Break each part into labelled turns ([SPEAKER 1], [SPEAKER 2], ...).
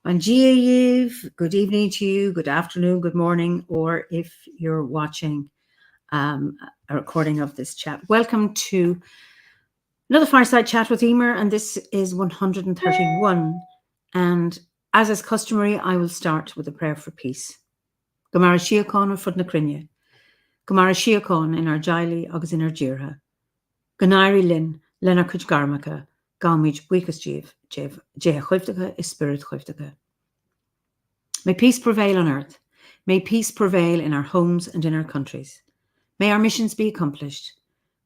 [SPEAKER 1] Bon dia, Yves. Good evening to you, good afternoon, good morning, or if you're watching a recording of this chat. Welcome to another Fireside Chat with Eimear, and this is 131. And as is customary, I will start with a prayer for peace. Gomara Shiakon or Fud na Crinne. Gomara Shiakon in our Jaili, agus in our Jirha. Ganairi Lin, Lena Kuch Garmaka, Gamij Wikas Jeha Chulftaka is Spirit Chulftaka. May peace prevail on earth. May peace prevail in our homes and in our countries. May our missions be accomplished.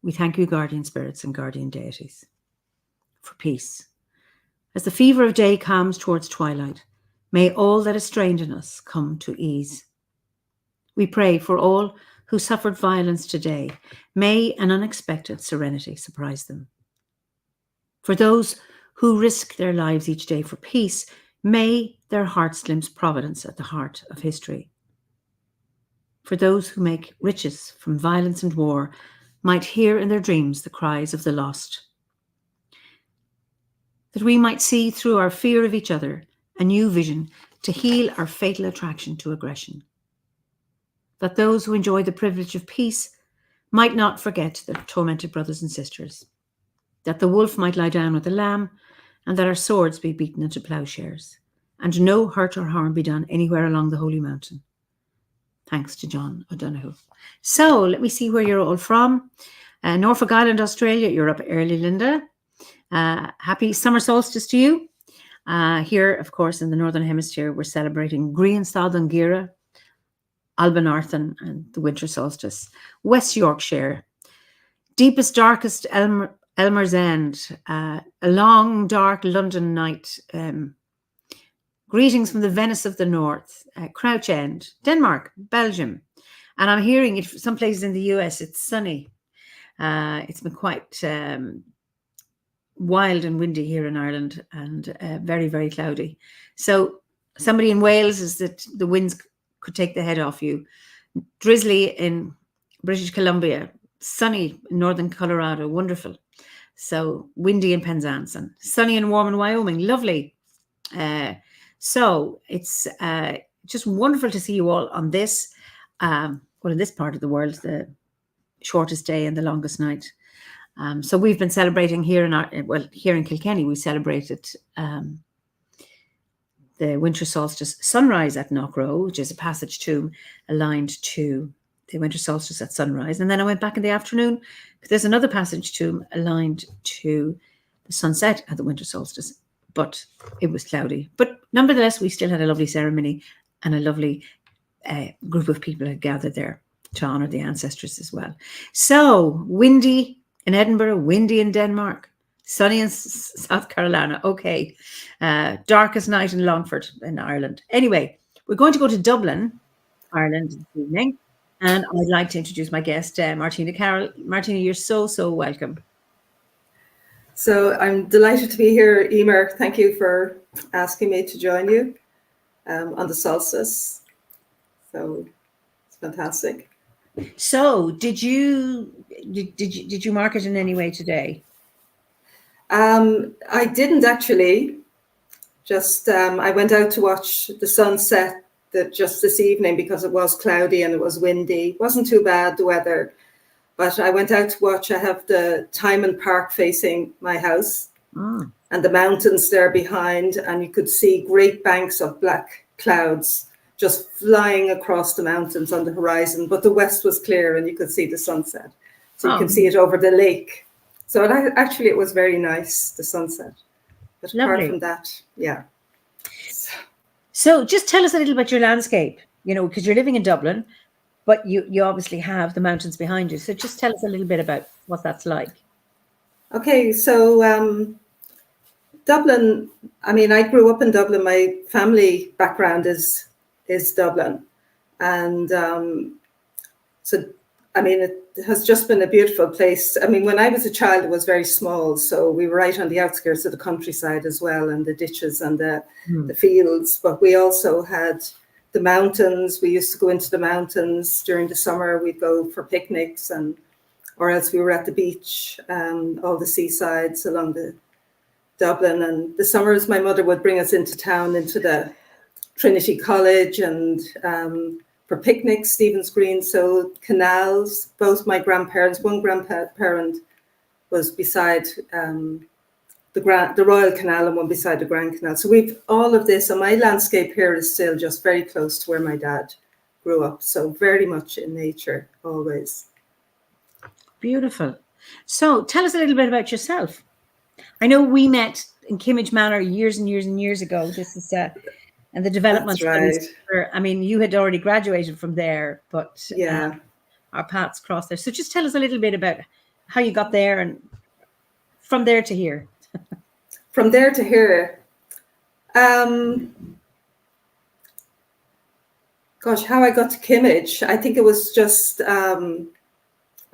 [SPEAKER 1] We thank you, guardian spirits and guardian deities, for peace. As the fever of day calms towards twilight, may all that is strained in us come to ease. We pray for all who suffered violence today. May an unexpected serenity surprise them. For those who risk their lives each day for peace, may their hearts glimpse providence at the heart of history. For those who make riches from violence and war, might hear in their dreams the cries of the lost. That we might see through our fear of each other a new vision to heal our fatal attraction to aggression. That those who enjoy the privilege of peace might not forget their tormented brothers and sisters. That the wolf might lie down with the lamb, and that our swords be beaten into plowshares, and no hurt or harm be done anywhere along the Holy Mountain. Thanks to John O'Donoghue. So let me see where you're all from. Norfolk Island, Australia. You're up early, Linda. Happy summer solstice to you. Here, of course, in the Northern Hemisphere, we're celebrating Grian Stadon Gira, Albanarthan, and the winter solstice. West Yorkshire, deepest, darkest Elmer's End, a long, dark London night. Greetings from the Venice of the North, Crouch End, Denmark, Belgium. And I'm hearing it some places in the US, it's sunny. It's been quite wild and windy here in Ireland, and very, very cloudy. So somebody in Wales is that the winds could take the head off you. Drizzly in British Columbia, sunny in northern Colorado, wonderful. So windy in Penzance, and sunny and warm in Wyoming, lovely. So it's just wonderful to see you all on this, in this part of the world, the shortest day and the longest night. So we've been celebrating here here in Kilkenny, we celebrated the winter solstice sunrise at Knockrow, which is a passage tomb aligned to the winter solstice at sunrise. And then I went back in the afternoon, because there's another passage tomb aligned to the sunset at the winter solstice, but it was cloudy. But nonetheless, we still had a lovely ceremony, and a lovely group of people had gathered there to honour the ancestors as well. So windy in Edinburgh, windy in Denmark, sunny in South Carolina. Okay. Darkest night in Longford in Ireland. Anyway, we're going to go to Dublin, Ireland this evening. And I'd like to introduce my guest, Martina Carroll. Martina, you're so welcome.
[SPEAKER 2] So I'm delighted to be here, Eimear. Thank you for asking me to join you on the solstice. So it's fantastic.
[SPEAKER 1] So did you mark it in any way today?
[SPEAKER 2] I didn't actually. Just I went out to watch the sunset just this evening, because it was cloudy and it was windy. It wasn't too bad, the weather, but I went out to watch. I have the Timon Park facing my house, and the mountains there behind, and you could see great banks of black clouds just flying across the mountains on the horizon. But the west was clear and you could see the sunset. So you can see it over the lake. So it was very nice, the sunset. But apart from that, yeah.
[SPEAKER 1] So just tell us a little about your landscape, because you're living in Dublin, but you obviously have the mountains behind you. So just tell us a little bit about what that's like.
[SPEAKER 2] Okay, so Dublin, I grew up in Dublin. My family background is Dublin. And it has just been a beautiful place. When I was a child, it was very small. So we were right on the outskirts of the countryside as well, and the ditches and the fields. But we also had the mountains. We used to go into the mountains during the summer. We'd go for picnics, or else we were at the beach, all the seasides along Dublin, and the summers my mother would bring us into town, into the Trinity College, and for picnics, Stephen's Green, so canals. Both my grandparents, one grandparent was beside the Royal Canal and one beside the Grand Canal. So we've all of this, and my landscape here is still just very close to where my dad grew up. So very much in nature, always.
[SPEAKER 1] Beautiful. So tell us a little bit about yourself. I know we met in Kimmage Manor years and years and years ago. This is and the development studies.
[SPEAKER 2] Right.
[SPEAKER 1] I mean, you had already graduated from there, but
[SPEAKER 2] yeah,
[SPEAKER 1] our paths crossed there. So just tell us a little bit about how you got there and from there to here.
[SPEAKER 2] From there to here. Gosh, how I got to Kimmage. I think it was just, I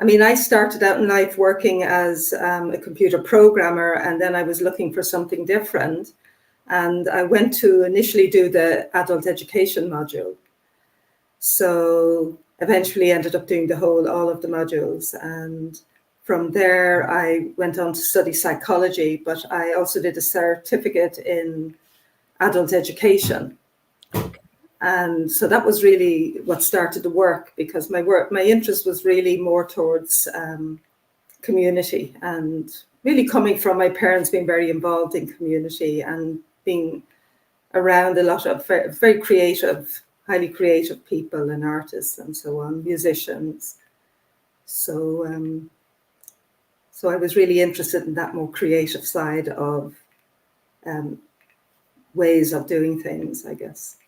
[SPEAKER 2] mean, I started out in life working as a computer programmer, and then I was looking for something different. And I went to initially do the adult education module. So eventually ended up doing all of the modules. And from there, I went on to study psychology, but I also did a certificate in adult education. And so that was really what started the work, because my interest was really more towards community, and really coming from my parents being very involved in community and being around a lot of very creative, highly creative people and artists and so on, musicians. So I was really interested in that more creative side of ways of doing things, I guess.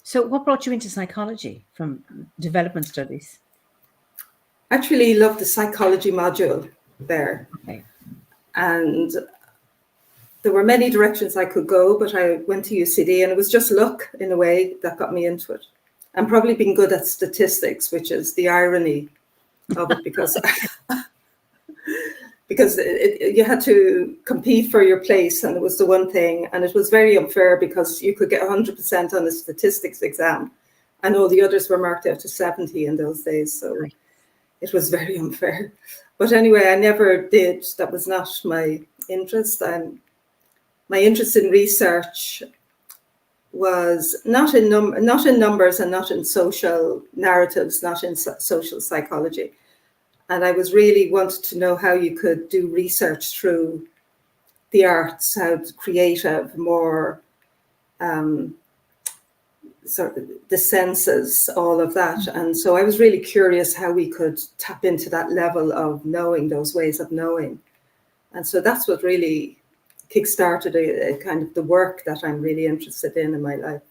[SPEAKER 1] So what brought you into psychology from development studies?
[SPEAKER 2] Actually loved the psychology module there.
[SPEAKER 1] Okay.
[SPEAKER 2] And there were many directions I could go, but I went to UCD, and it was just luck in a way that got me into it. And probably being good at statistics, which is the irony of it, because you had to compete for your place, and it was the one thing, and it was very unfair because you could get 100% on the statistics exam, and all the others were marked out to 70 in those days. So it was very unfair. But anyway, I never did. That was not my interest. My interest in research was not in numbers and not in social narratives, not in social psychology. And I was really wanted to know how you could do research through the arts, how creative, more sort of the senses, all of that. And so I was really curious how we could tap into that level of knowing, those ways of knowing. And so that's what really kickstarted a kind of the work that I'm really interested in my life.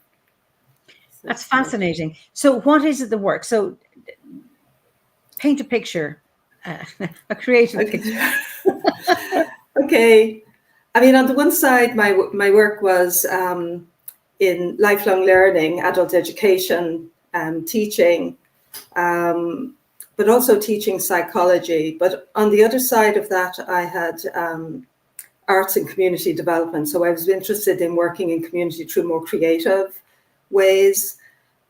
[SPEAKER 2] So,
[SPEAKER 1] that's fascinating. So what is it, the work? So paint a picture, a creative picture.
[SPEAKER 2] Okay. I mean, on the one side, my work was in lifelong learning, adult education, teaching, but also teaching psychology. But on the other side of that, I had arts and community development. So I was interested in working in community through more creative ways.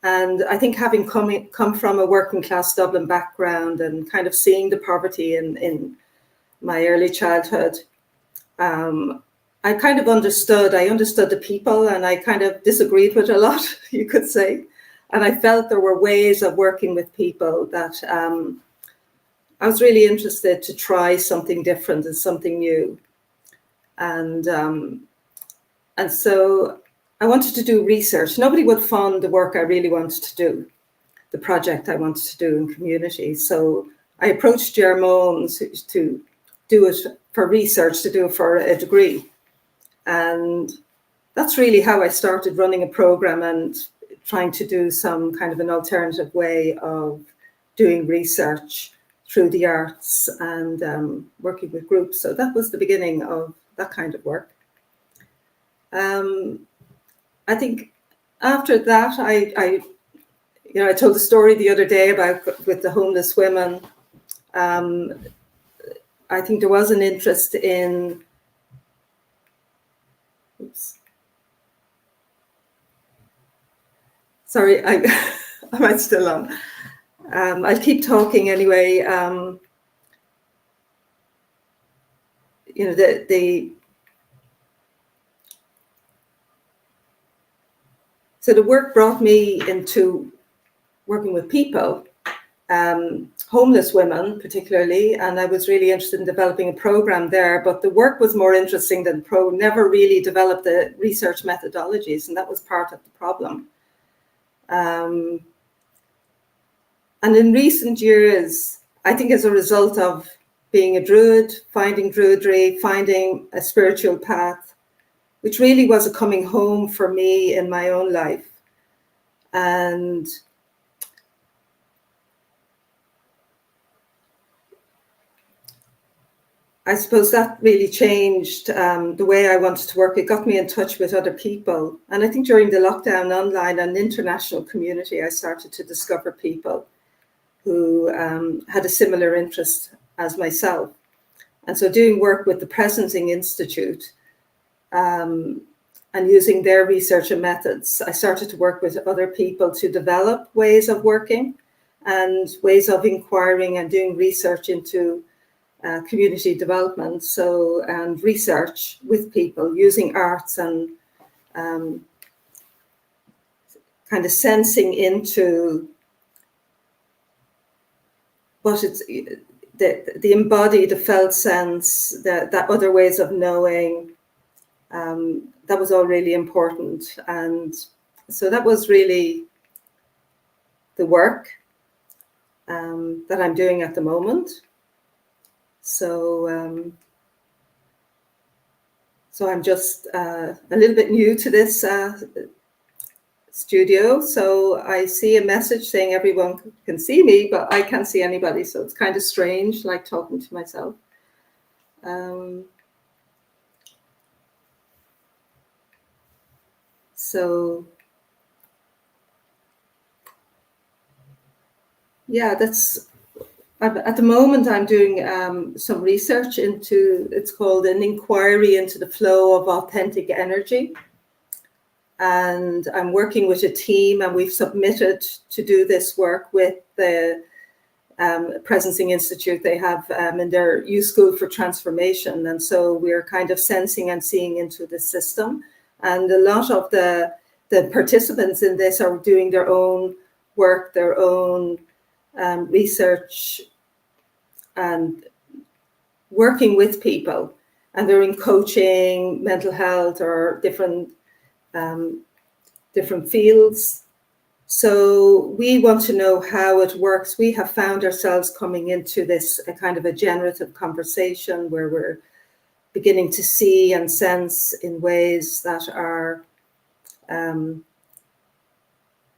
[SPEAKER 2] And I think having come from a working class Dublin background and kind of seeing the poverty in my early childhood, I kind of understood the people, and I kind of disagreed with a lot, you could say. And I felt there were ways of working with people that I was really interested to try something different and something new. And so I wanted to do research. Nobody would fund the work I really wanted to do, the project I wanted to do in community. So I approached Ger Mones to do it for research, to do it for a degree. And that's really how I started running a program and trying to do some kind of an alternative way of doing research through the arts and working with groups. So that was the beginning of that kind of work. I think after that, I told the story the other day about with the homeless women. I think there was an interest in, oops. Sorry, am I still on? I'll keep talking anyway. So the work brought me into working with people, homeless women particularly, and I was really interested in developing a program there, but the work was more interesting than never really developed the research methodologies, and that was part of the problem. And in recent years, I think as a result of being a Druid, finding Druidry, finding a spiritual path, which really was a coming home for me in my own life. And I suppose that really changed the way I wanted to work. It got me in touch with other people. And I think during the lockdown online and international community, I started to discover people who had a similar interest as myself. And so doing work with the Presencing Institute and using their research and methods, I started to work with other people to develop ways of working and ways of inquiring and doing research into community development, and research with people using arts and kind of sensing into what it's the embodied, the felt sense, that other ways of knowing. That was all really important, and so that was really the work that I'm doing at the moment. So I'm just a little bit new to this studio. So I see a message saying everyone can see me, but I can't see anybody. So it's kind of strange, like talking to myself. So yeah, that's at the moment I'm doing some research into, it's called an inquiry into the flow of authentic energy. And I'm working with a team, and we've submitted to do this work with the Presencing Institute. They have in their U School for Transformation. And so we're kind of sensing and seeing into the system. And a lot of the participants in this are doing their own work, their own research, and working with people. And they're in coaching, mental health, or different fields. So we want to know how it works. We have found ourselves coming into this a kind of a generative conversation where we're beginning to see and sense in ways that are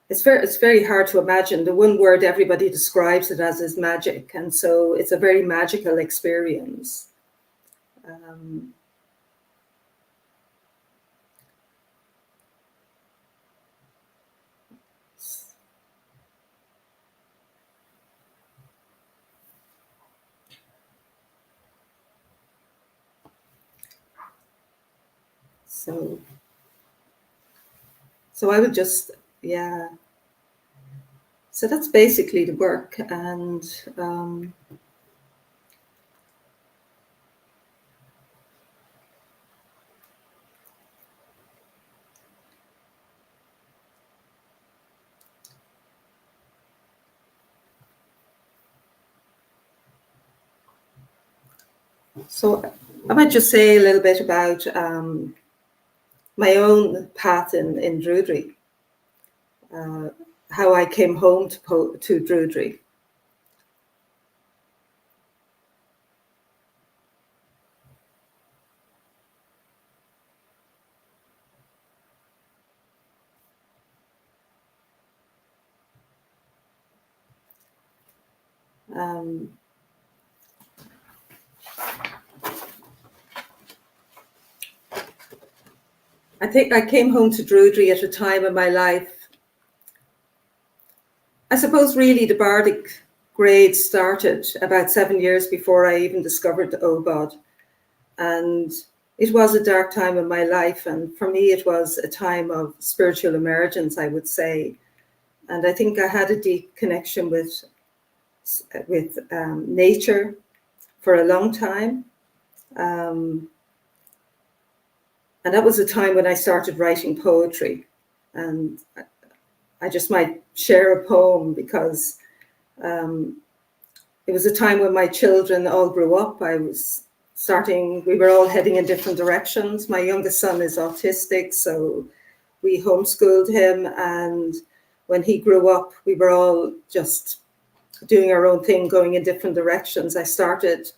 [SPEAKER 2] it's very hard to imagine. The one word everybody describes it as is magic, and so it's a very magical experience. So I would just, yeah. So that's basically the work, and so I might just say a little bit about my own path in Druidry, how I came home to Druidry. I think I came home to Druidry at a time in my life, I suppose really the Bardic grades started about 7 years before I even discovered the OBOD. And it was a dark time in my life. And for me, it was a time of spiritual emergence, I would say. And I think I had a deep connection with nature for a long time. And that was a time when I started writing poetry. And I just might share a poem because it was a time when my children all grew up. We were all heading in different directions. My youngest son is autistic, so we homeschooled him. And when he grew up, we were all just doing our own thing, going in different directions. I started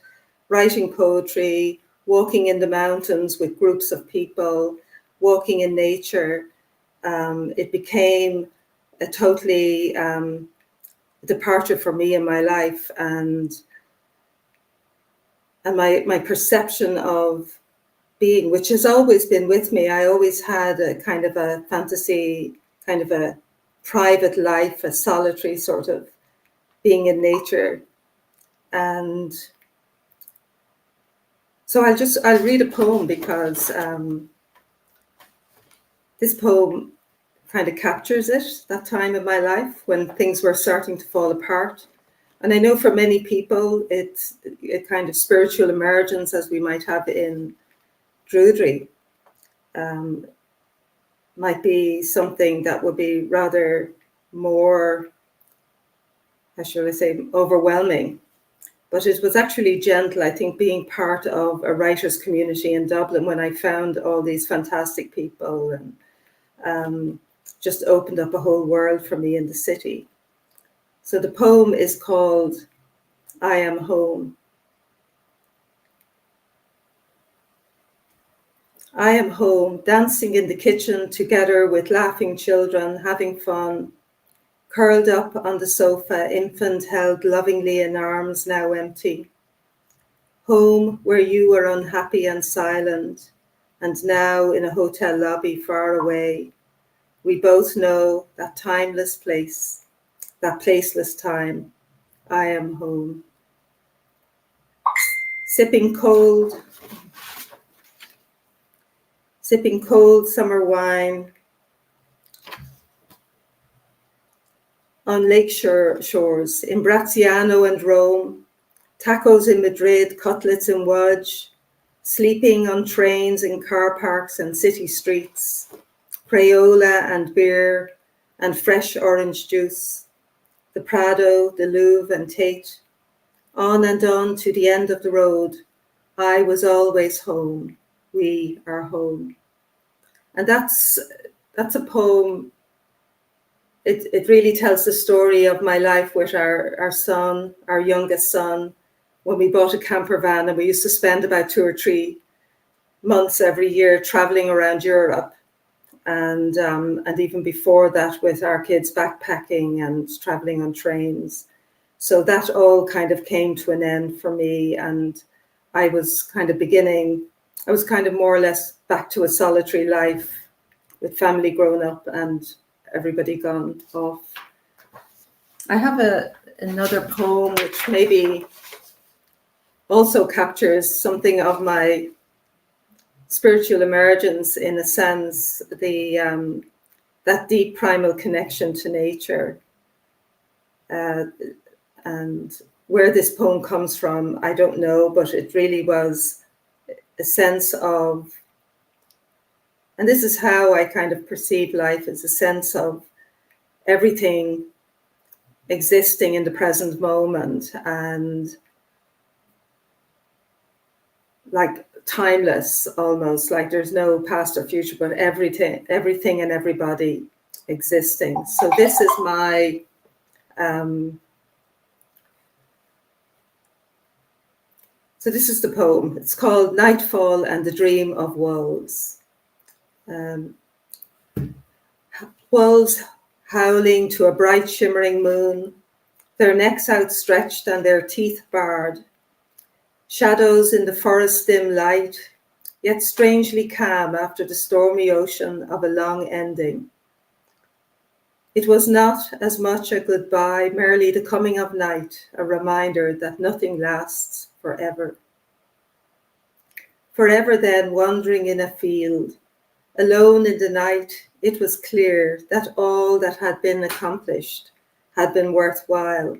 [SPEAKER 2] writing poetry, walking in the mountains with groups of people, walking in nature. It became a totally departure for me in my life, and my perception of being, which has always been with me. I always had a kind of a fantasy, kind of a private life, a solitary sort of being in nature. And so I'll read a poem because this poem kind of captures it, that time in my life when things were starting to fall apart. And I know for many people, it's a kind of spiritual emergence, as we might have in Druidry, might be something that would be rather more, how should I say, overwhelming. But it was actually gentle, I think, being part of a writers' community in Dublin when I found all these fantastic people, and just opened up a whole world for me in the city. So the poem is called I Am Home. I am home, dancing in the kitchen together with laughing children, having fun, curled up on the sofa, infant held lovingly in arms now empty. Home where you were unhappy and silent, and now in a hotel lobby far away. We both know that timeless place, that placeless time. I am home. Sipping cold summer wine on lake shores, in Braziano and Rome, tacos in Madrid, cutlets in Łódź, sleeping on trains in car parks and city streets, Crayola and beer and fresh orange juice, the Prado, the Louvre and Tate, on and on to the end of the road. I was always home. We are home. And that's a poem. It really tells the story of my life with our son, our youngest son, when we bought a camper van, and we used to spend about 2 or 3 months every year traveling around Europe. And even before that with our kids backpacking and traveling on trains. So that all kind of came to an end for me. And I was kind of more or less back to a solitary life with family grown up and everybody gone off. I have another poem which maybe also captures something of my spiritual emergence, in a sense, that deep primal connection to nature. And where this poem comes from, I don't know, but it really was a sense of, and this is how I kind of perceive life, as a sense of everything existing in the present moment, and like timeless, almost like there's no past or future, but everything and everybody existing. So this is my so this is the poem. It's called Nightfall and the Dream of Wolves. Wolves howling to a bright shimmering moon, their necks outstretched and their teeth bared. Shadows in the forest dim light, yet strangely calm after the stormy ocean of a long ending. It was not as much a goodbye, merely the coming of night, a reminder that nothing lasts forever. Forever then, wandering in a field, alone in the night, it was clear that all that had been accomplished had been worthwhile,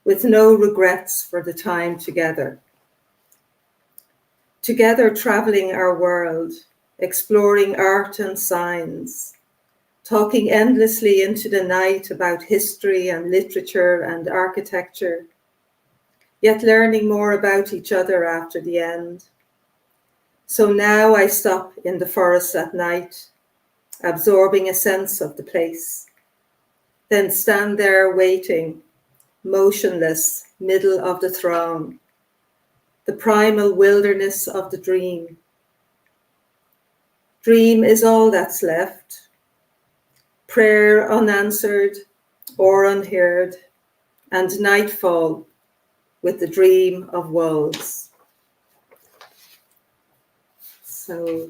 [SPEAKER 2] with no regrets for the time together. Together traveling our world, exploring art and signs, talking endlessly into the night about history and literature and architecture, yet learning more about each other after the end. So now I stop in the forest at night, absorbing a sense of the place, then stand there waiting, motionless, middle of the throng, the primal wilderness of the dream. Dream is all that's left, prayer unanswered or unheard, and nightfall with the dream of wolves. So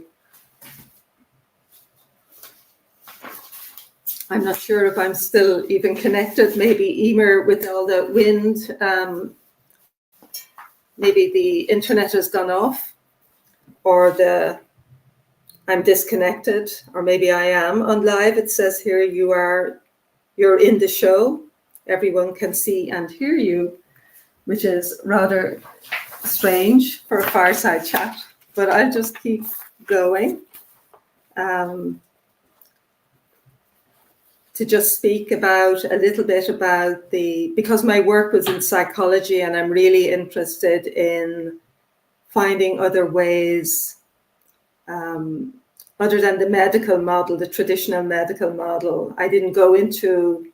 [SPEAKER 2] I'm not sure if I'm still even connected, maybe Eimear with all the wind, maybe the internet has gone off, or I'm disconnected, or maybe I am on live. It says here you're in the show. Everyone can see and hear you, which is rather strange for a fireside chat, but I'll just keep going. To just speak about a little bit about because my work was in psychology and I'm really interested in finding other ways other than the medical model, the traditional medical model. I didn't go into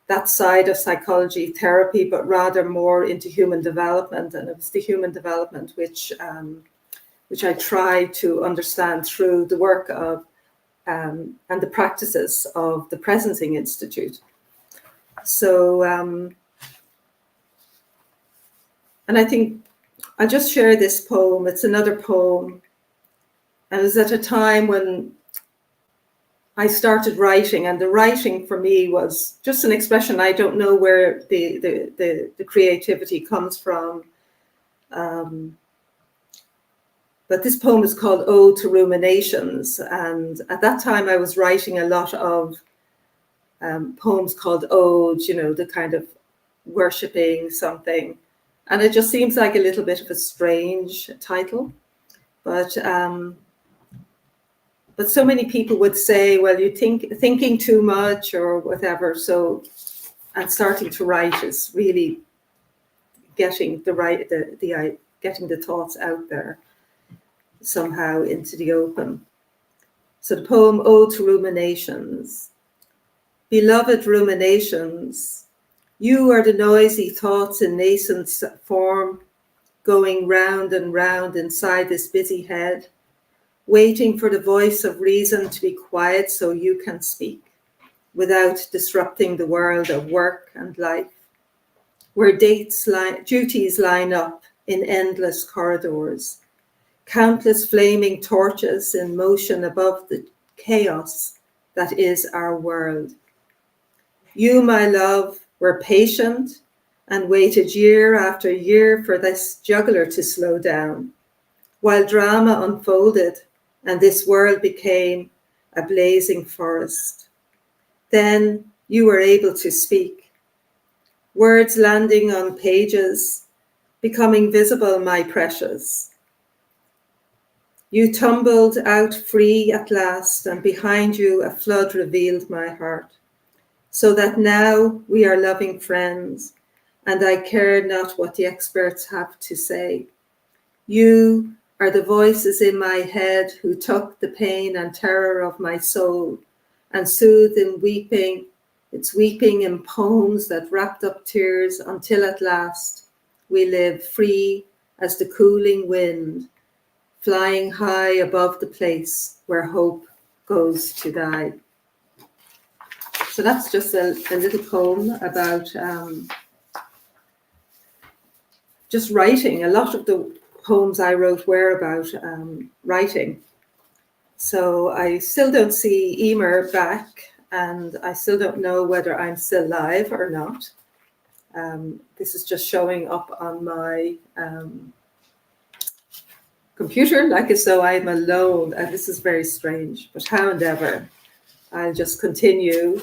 [SPEAKER 2] that side of psychology therapy, but rather more into human development. And it was the human development which I tried to understand through the work of and the practices of the Presencing Institute. So, and I think I'll just share this poem. It's another poem. And it was at a time when I started writing, and the writing for me was just an expression. I don't know where the creativity comes from. But this poem is called Ode to Ruminations. And at that time I was writing a lot of poems called odes, the kind of worshipping something. And it just seems like a little bit of a strange title. But so many people would say, well, you thinking too much or whatever. So, and starting to write is really getting getting the thoughts out there somehow into the open. So the poem Ode to Ruminations. Beloved ruminations, you are the noisy thoughts in nascent form, going round and round inside this busy head, waiting for the voice of reason to be quiet so you can speak, without disrupting the world of work and life, where duties line up in endless corridors, countless flaming torches in motion above the chaos that is our world. You, my love, were patient and waited year after year for this juggler to slow down, while drama unfolded and this world became a blazing forest. Then you were able to speak, words landing on pages, becoming visible, my precious. You tumbled out free at last, and behind you a flood revealed my heart, so that now we are loving friends, and I care not what the experts have to say. You are the voices in my head who took the pain and terror of my soul and soothed in weeping, its weeping in poems that wrapped up tears until at last we live free as the cooling wind, flying high above the place where hope goes to die. So that's just a little poem about just writing. A lot of the poems I wrote were about writing. So I still don't see Eimear back, and I still don't know whether I'm still live or not. This is just showing up on my computer, like as though I'm alone, and this is very strange, but how and ever, I'll just continue.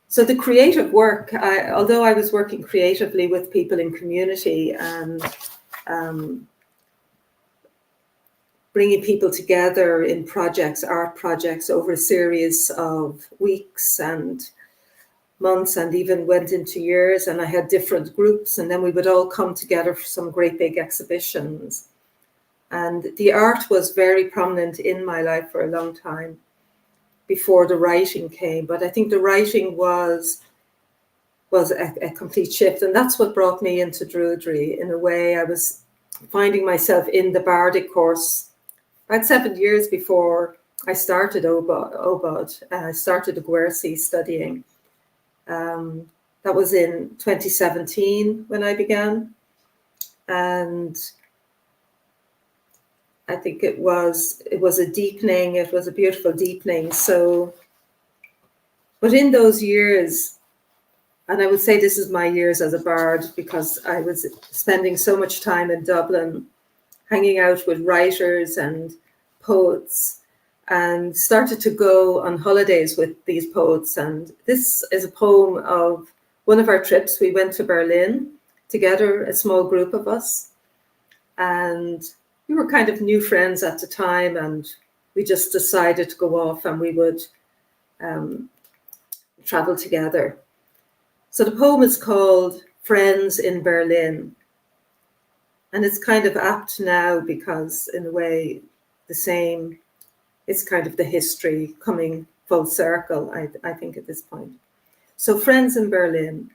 [SPEAKER 2] So the creative work, although I was working creatively with people in community, bringing people together in projects, art projects, over a series of weeks and months, and even went into years. And I had different groups, and then we would all come together for some great big exhibitions. And the art was very prominent in my life for a long time before the writing came. But I think the writing was a complete shift. And that's what brought me into Druidry. In a way, I was finding myself in the Bardic course about 7 years before I started Obod. I started the Guernsey studying. That was in 2017 when I began. And I think it was a deepening. It was a beautiful deepening. So, but in those years, and I would say this is my years as a bard, because I was spending so much time in Dublin, hanging out with writers and poets, and started to go on holidays with these poets. And this is a poem of one of our trips. We went to Berlin together, a small group of us, and we were kind of new friends at the time, and we just decided to go off and we would travel together. So the poem is called Friends in Berlin. And it's kind of apt now because, in a way, it's kind of the history coming full circle, I think, at this point. So Friends in Berlin.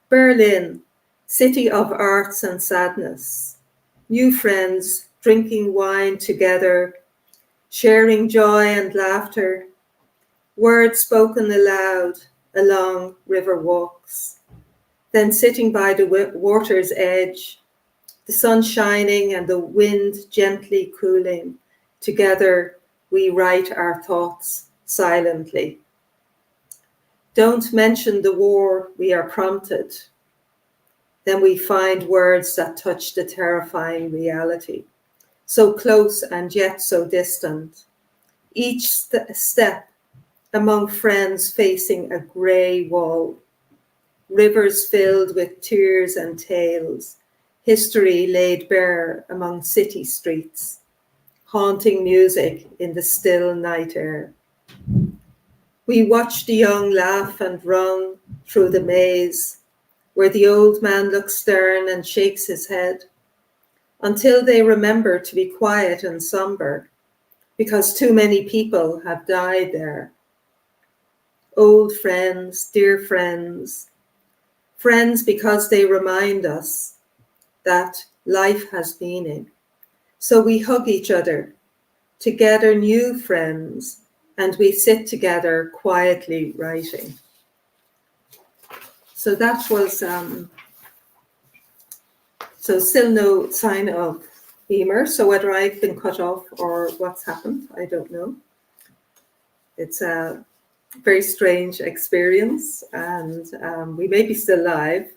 [SPEAKER 2] Berlin, city of arts and sadness. New friends drinking wine together, sharing joy and laughter, words spoken aloud along river walks, then sitting by the water's edge, the sun shining and the wind gently cooling. Together we write our thoughts silently. Don't mention the war, we are prompted. Then we find words that touch the terrifying reality. So close and yet so distant. Each step among friends facing a grey wall. Rivers filled with tears and tales. History laid bare among city streets. Haunting music in the still night air. We watch the young laugh and run through the maze, where the old man looks stern and shakes his head, until they remember to be quiet and somber, because too many people have died there. Old friends, dear friends, friends because they remind us that life has meaning. So we hug each other, together new friends, and we sit together quietly writing. So that was, so still no sign of Eimear. So whether I've been cut off or what's happened, I don't know. It's a very strange experience, and we may be still live.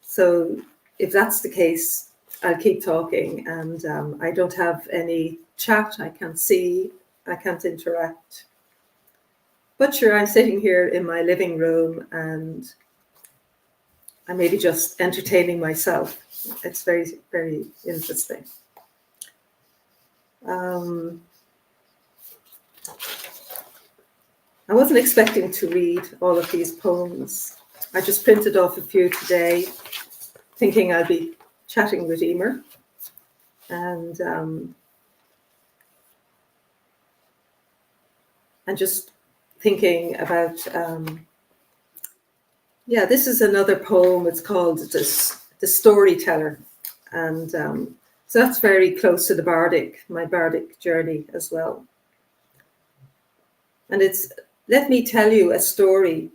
[SPEAKER 2] So if that's the case, I'll keep talking, and I don't have any chat. I can't see, I can't interact. But sure, I'm sitting here in my living room and I may be just entertaining myself. It's very, very interesting. I wasn't expecting to read all of these poems. I just printed off a few today, thinking I'll be chatting with Eimear. And just thinking about, this is another poem. It's called The Storyteller. And so that's very close to my Bardic journey as well. And it's, let me tell you a story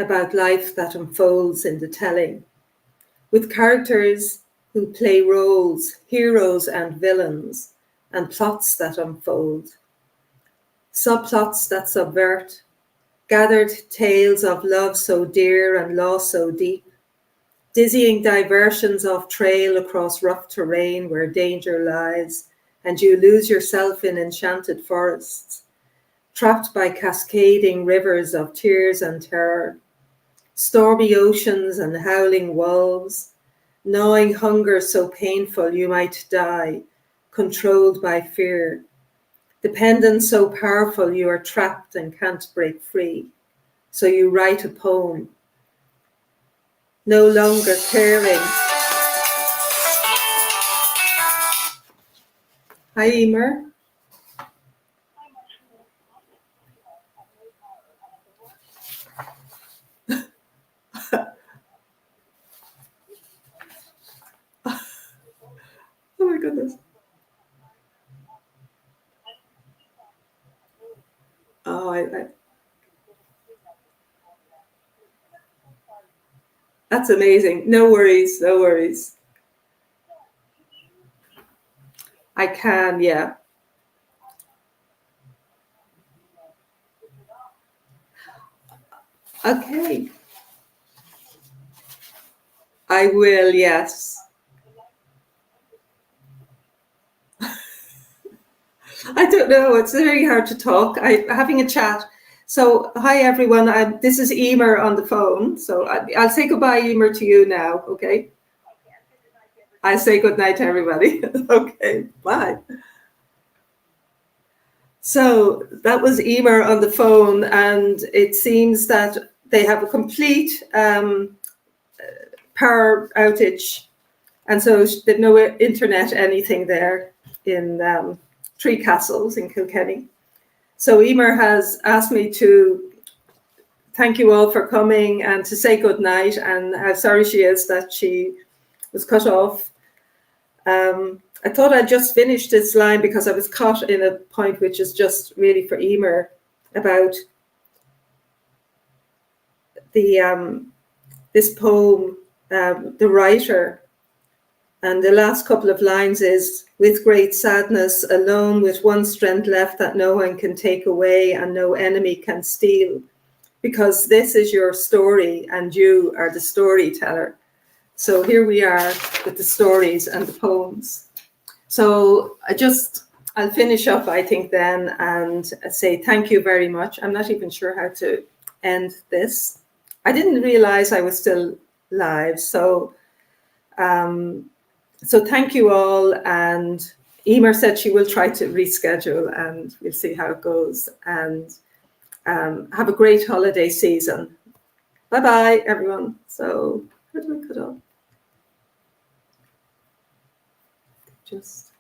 [SPEAKER 2] about life that unfolds in the telling, with characters who play roles, heroes and villains, and plots that unfold. Subplots that subvert, gathered tales of love so dear and loss so deep, dizzying diversions off trail across rough terrain where danger lies, and you lose yourself in enchanted forests, trapped by cascading rivers of tears and terror, stormy oceans and howling wolves, gnawing hunger so painful you might die, controlled by fear. Dependence so powerful you are trapped and can't break free. So you write a poem, no longer caring. Hi, Eimear. Oh my goodness. Oh, that's amazing. No worries, no worries. I can, yeah. Okay. I will, yes. I don't know. It's very hard to talk. Having a chat. So, hi everyone. This is Eimear on the phone. So I'll say goodbye, Eimear, to you now. Okay. I say good night to everybody. Okay. Bye. So that was Eimear on the phone, and it seems that they have a complete power outage, and so they've no internet, anything there in Three Castles in Kilkenny. So Eimear has asked me to thank you all for coming and to say good night, and how sorry she is that she was cut off. I thought I'd just finish this line because I was caught in a point which is just really for Eimear about the this poem, the writer. And the last couple of lines is, with great sadness, alone with one strength left that no one can take away and no enemy can steal. Because this is your story and you are the storyteller. So here we are with the stories and the poems. So I'll finish up, I think, then, and say thank you very much. I'm not even sure how to end this. I didn't realize I was still live. So thank you all. And Eimear said she will try to reschedule and we'll see how it goes. And have a great holiday season. Bye-bye, everyone. So how do I cut off? Just...